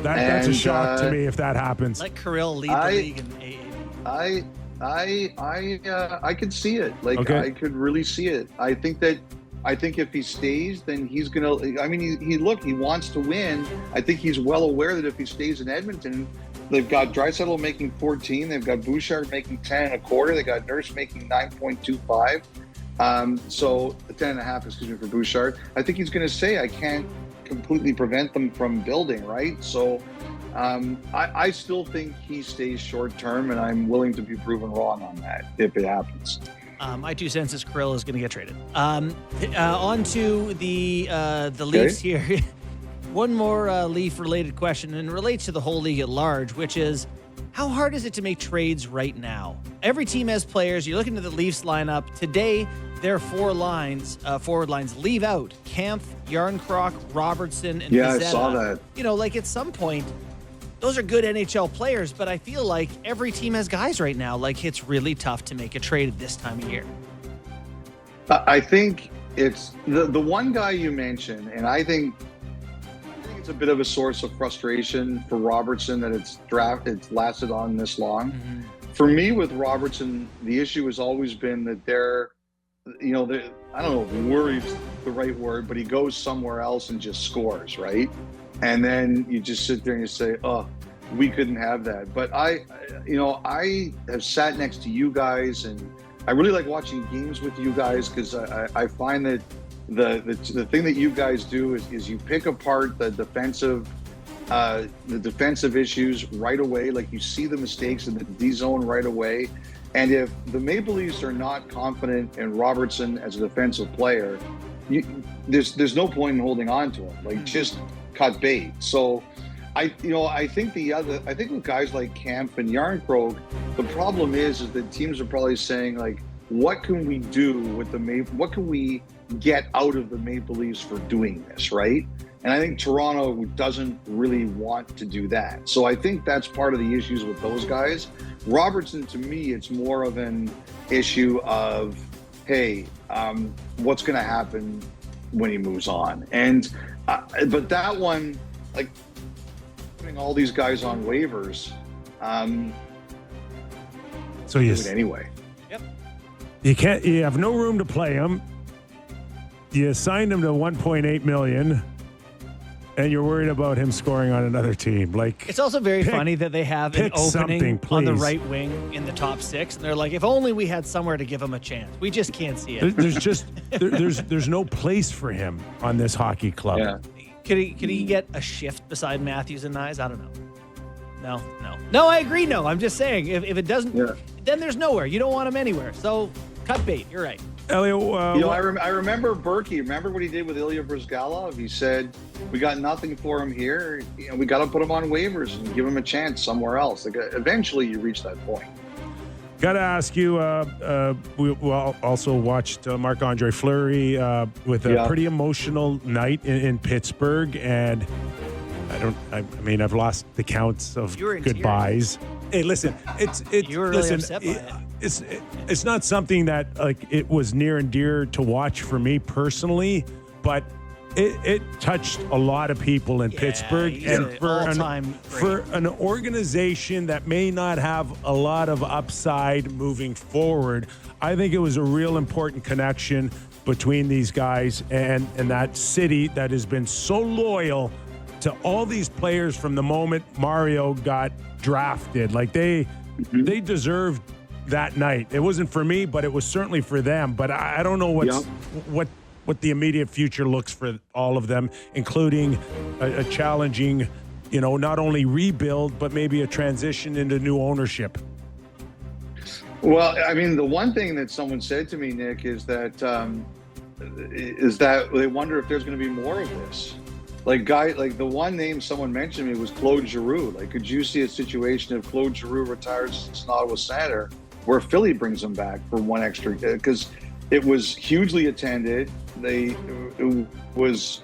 That's a shock to me if that happens. Let Kirill lead the league in AAV. I could see it. I could really see it. I think if he stays, then he's gonna. I mean, he wants to win. I think he's well aware that if he stays in Edmonton, they've got Draisaitl making 14. They've got Bouchard making 10.25. They got Nurse making 9.25. So 10.5, excuse me, for Bouchard. I think he's going to say, I can't completely prevent them from building, right? So I still think he stays short term, and I'm willing to be proven wrong on that if it happens. My 2 cents is Kirill is going to get traded. On to the Leafs here. One more Leaf-related question, and it relates to the whole league at large, which is, how hard is it to make trades right now? Every team has players. You're looking at the Leafs lineup. Today, their forward lines leave out Kampf, Yarncroc, Robertson, and Pizzetta. I saw that. At some point, those are good NHL players, but I feel like every team has guys right now. It's really tough to make a trade at this time of year. I think it's the one guy you mentioned, and I think it's a bit of a source of frustration for Robertson that it's lasted on this long. Mm-hmm. For me, with Robertson, the issue has always been that I don't know if worry's the right word, but he goes somewhere else and just scores, right? And then you just sit there and you say, oh, we couldn't have that. But I have sat next to you guys, and I really like watching games with you guys, because I find that the thing that you guys do is you pick apart the defensive issues right away. You see the mistakes in the D zone right away. And if the Maple Leafs are not confident in Robertson as a defensive player, there's no point in holding on to him. Just cut bait. So I think with guys like Kampf and Yarncroc, the problem is that teams are probably saying, what can we do with what can we get out of the Maple Leafs for doing this, right? And I think Toronto doesn't really want to do that. So I think that's part of the issues with those guys. Robertson, to me, it's more of an issue of, hey, what's going to happen when he moves on? And but that one, putting all these guys on waivers, so you do it anyway. Yep. You have no room to play him. You signed him to $1.8 million. And you're worried about him scoring on another team. It's also very funny that they have an opening on the right wing in the top 6, and they're like, if only we had somewhere to give him a chance. We just can't see it. There's no place for him on this hockey club. Yeah. Could he get a shift beside Matthews and Nyes? I don't know. No. I agree. No, I'm just saying if it doesn't, then there's nowhere. You don't want him anywhere. So cut bait. You're right. Elliot, I remember Berkey. Remember what he did with Ilya Bryzgalov? He said, "We got nothing for him here. We got to put him on waivers and give him a chance somewhere else." Eventually, you reach that point. Got to ask you. We also watched Marc-Andre Fleury with a pretty emotional night in Pittsburgh, and I've lost the counts of goodbyes. Hey, listen, you were really upset by it. It's not something that it was near and dear to watch for me personally, but it touched a lot of people in Pittsburgh, and for an organization that may not have a lot of upside moving forward, I think it was a real important connection between these guys and that city that has been so loyal to all these players from the moment Mario got drafted. They deserved that night. It wasn't for me, but it was certainly for them. But I don't know what the immediate future looks for all of them, including a challenging, not only rebuild, but maybe a transition into new ownership. Well, the one thing that someone said to me, Nick, is that they wonder if there's going to be more of this. The one name someone mentioned to me was Claude Giroux. Could you see a situation if Claude Giroux retires as an Ottawa Senator, where Philly brings him back for one extra? Because it was hugely attended. It was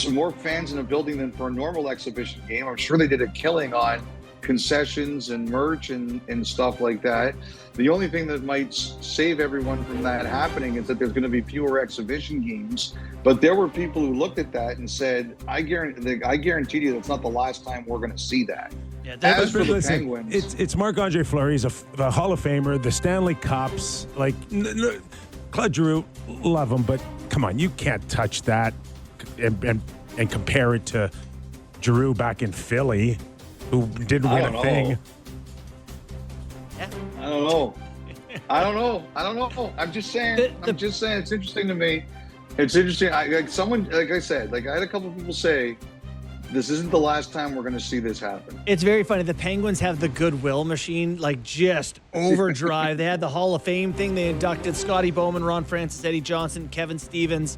more fans in a building than for a normal exhibition game. I'm sure they did a killing on concessions and merch and stuff like that. The only thing that might save everyone from that happening is that there's going to be fewer exhibition games. But there were people who looked at that and said, I guarantee you that's not the last time we're going to see that. Yeah, As for the Penguins, it's Marc-Andre Fleury. He's the Hall of Famer, the Stanley Cups. Like, Claude Giroux, love him, but come on, you can't touch that and compare it to Giroux back in Philly, who didn't win a thing. Yeah. I don't know. I'm just saying. It's interesting to me. It's interesting. I had a couple people say, this isn't the last time we're going to see this happen. It's very funny. The Penguins have the goodwill machine, like, just overdrive. They had the Hall of Fame thing. They inducted Scotty Bowman, Ron Francis, Eddie Johnson, Kevin Stevens,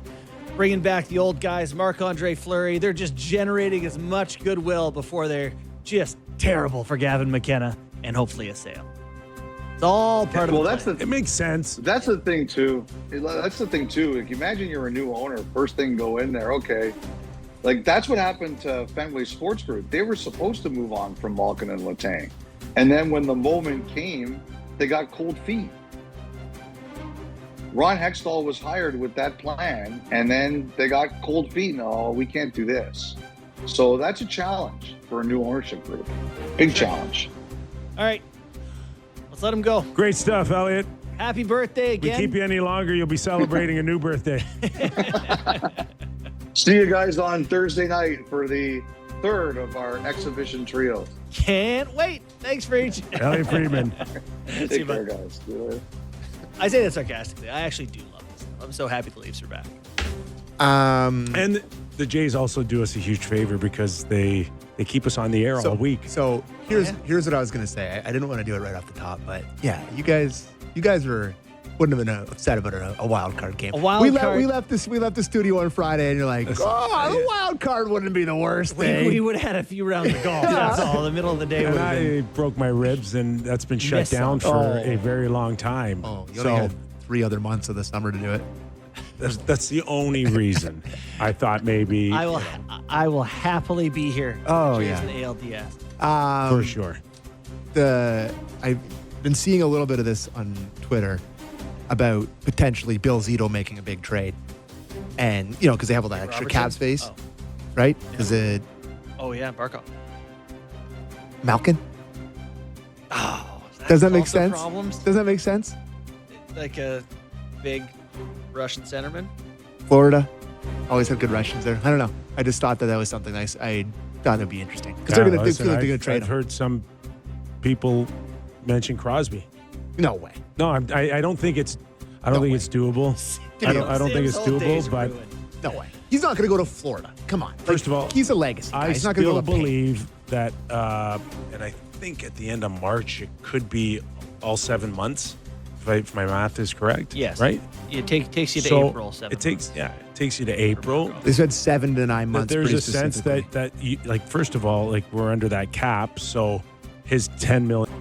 bringing back the old guys, Marc-Andre Fleury. They're just generating as much goodwill before they're just terrible for Gavin McKenna and hopefully a sale. It's all part of the plan. It makes sense. That's the thing, too. If you imagine you're a new owner, first thing go in there, okay. Like, that's what happened to Fenway Sports Group. They were supposed to move on from Malkin and Letang. And then when the moment came, they got cold feet. Ron Hextall was hired with that plan, and then they got cold feet. No, we can't do this. So that's a challenge for a new ownership group. Big challenge. All right. Let's let him go. Great stuff, Elliot. Happy birthday again. We keep you any longer, you'll be celebrating a new birthday. See you guys on Thursday night for the third of our exhibition trio. Can't wait. Thanks for each. Elliot Friedman. Take care, guys. See you later. I say that sarcastically. I actually do love this. I'm so happy the Leafs are back. And the Jays also do us a huge favor because they keep us on the air all week. So here's what I was gonna say. I didn't want to do it right off the top, but yeah, you guys wouldn't have been upset about a wild card game. We left the studio on Friday, and you're like, the wild card wouldn't be the worst thing. We would have had a few rounds of golf. That's all. The middle of the day would And have I been. broke my ribs, and that's been shut down for a very long time. Oh, you only had 3 other months of the summer to do it. That's the only reason. I thought maybe I will happily be here. Oh, Jays yeah. and ALDS. for sure. I've been seeing a little bit of this on Twitter about potentially Bill Zito making a big trade, and because they have all that extra cap space, right? Is it? Oh yeah, Barkov. Malkin? Oh, Does that make sense? Problems? Does that make sense? Like a big Russian centerman. Florida always have good Russians there. I don't know. I just thought that was something nice. I thought it'd be interesting because they're going to trade I've him. heard some people mention Crosby. No way. No, I don't think it's. I don't think it's doable. I don't think it's doable. But no way. He's not going to go to Florida. Come on. First of all, he's a legacy guy. He's not going to go to believe that, and I think at the end of March it could be all 7 months, if my math is correct. Yes. Right. It takes you to April. 7 months. It takes you to April. They said 7 to 9 months. There's a sense that you, like, first of all, like, we're under that cap, so his $10 million